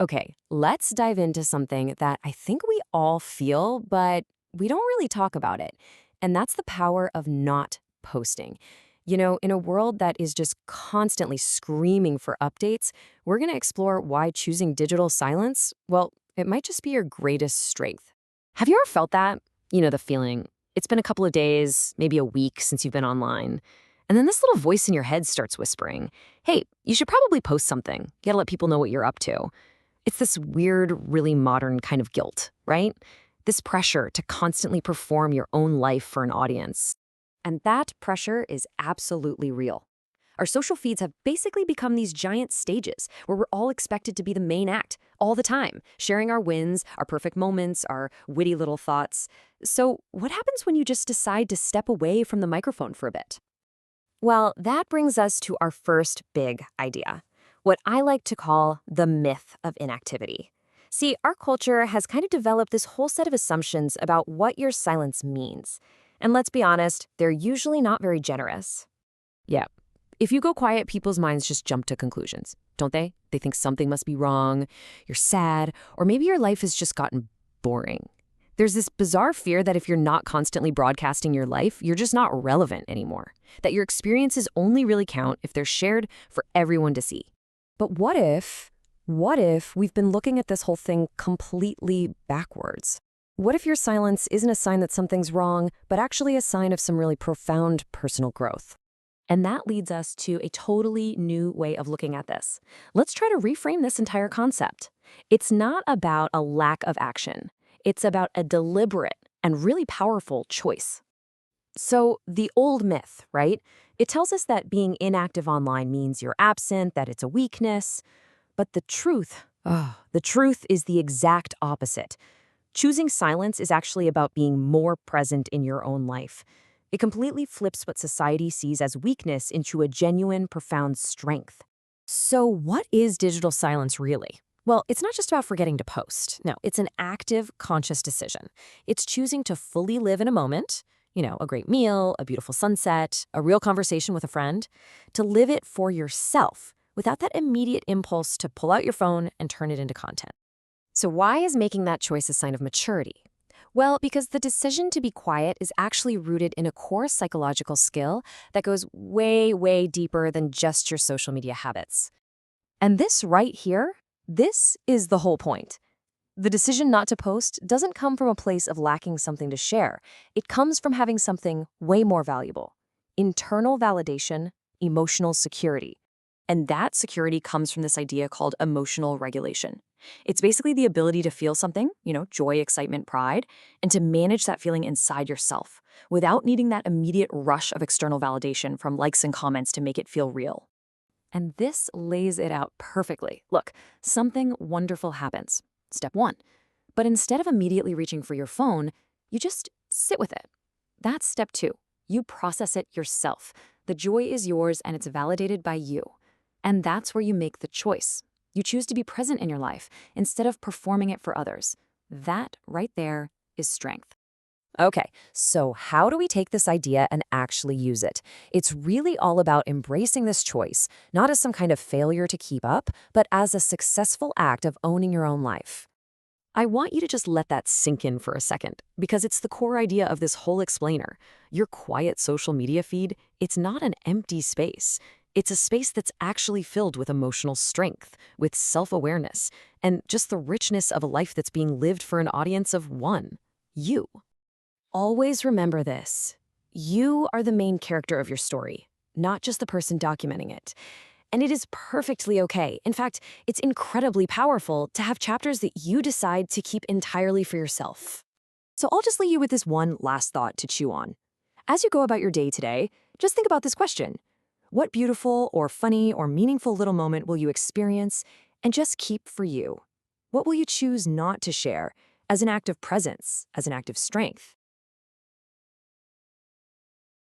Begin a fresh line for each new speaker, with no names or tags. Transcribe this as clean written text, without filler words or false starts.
Okay, let's dive into something that I think we all feel, but we don't really talk about it. And that's the power of not posting. In a world that is just constantly screaming for updates, we're going to explore why choosing digital silence, well, it might just be your greatest strength. Have you ever felt that? The feeling. It's been a couple of days, maybe a week since you've been online. And then this little voice in your head starts whispering, hey, you should probably post something. You gotta let people know what you're up to. It's this weird, really modern kind of guilt, right? This pressure to constantly perform your own life for an audience. And that pressure is absolutely real. Our social feeds have basically become these giant stages where we're all expected to be the main act all the time, sharing our wins, our perfect moments, our witty little thoughts. So, what happens when you just decide to step away from the microphone for a bit? Well, that brings us to our first big idea, what I like to call the myth of inactivity. See, our culture has kind of developed this whole set of assumptions about what your silence means. And let's be honest, they're usually not very generous. Yeah. If you go quiet, people's minds just jump to conclusions, don't they? They think something must be wrong, you're sad, or maybe your life has just gotten boring. There's this bizarre fear that if you're not constantly broadcasting your life, you're just not relevant anymore. That your experiences only really count if they're shared for everyone to see. But what if we've been looking at this whole thing completely backwards? What if your silence isn't a sign that something's wrong, but actually a sign of some really profound personal growth? And that leads us to a totally new way of looking at this. Let's try to reframe this entire concept. It's not about a lack of action. It's about a deliberate and really powerful choice. So the old myth, right? It tells us that being inactive online means you're absent, that it's a weakness. But the truth is the exact opposite. Choosing silence is actually about being more present in your own life. It completely flips what society sees as weakness into a genuine, profound strength. So what is digital silence really? Well, it's not just about forgetting to post. No, it's an active, conscious decision. It's choosing to fully live in a moment, a great meal, a beautiful sunset, a real conversation with a friend, to live it for yourself without that immediate impulse to pull out your phone and turn it into content. So why is making that choice a sign of maturity? Well, because the decision to be quiet is actually rooted in a core psychological skill that goes way, way deeper than just your social media habits. And this right here, this is the whole point. The decision not to post doesn't come from a place of lacking something to share. It comes from having something way more valuable: internal validation, emotional security. And that security comes from this idea called emotional regulation. It's basically the ability to feel something, joy, excitement, pride, and to manage that feeling inside yourself without needing that immediate rush of external validation from likes and comments to make it feel real. And this lays it out perfectly. Look, something wonderful happens. Step one. But instead of immediately reaching for your phone, you just sit with it. That's step two. You process it yourself. The joy is yours and it's validated by you. And that's where you make the choice. You choose to be present in your life instead of performing it for others. That right there is strength. Okay, so how do we take this idea and actually use it? It's really all about embracing this choice, not as some kind of failure to keep up, but as a successful act of owning your own life. I want you to just let that sink in for a second, because it's the core idea of this whole explainer. Your quiet social media feed, it's not an empty space. It's a space that's actually filled with emotional strength, with self-awareness, and just the richness of a life that's being lived for an audience of one: you. Always remember this. You are the main character of your story, not just the person documenting it. And it is perfectly okay. In fact, it's incredibly powerful to have chapters that you decide to keep entirely for yourself. So I'll just leave you with this one last thought to chew on. As you go about your day today, just think about this question. What beautiful or funny or meaningful little moment will you experience and just keep for you? What will you choose not to share as an act of presence, as an act of strength?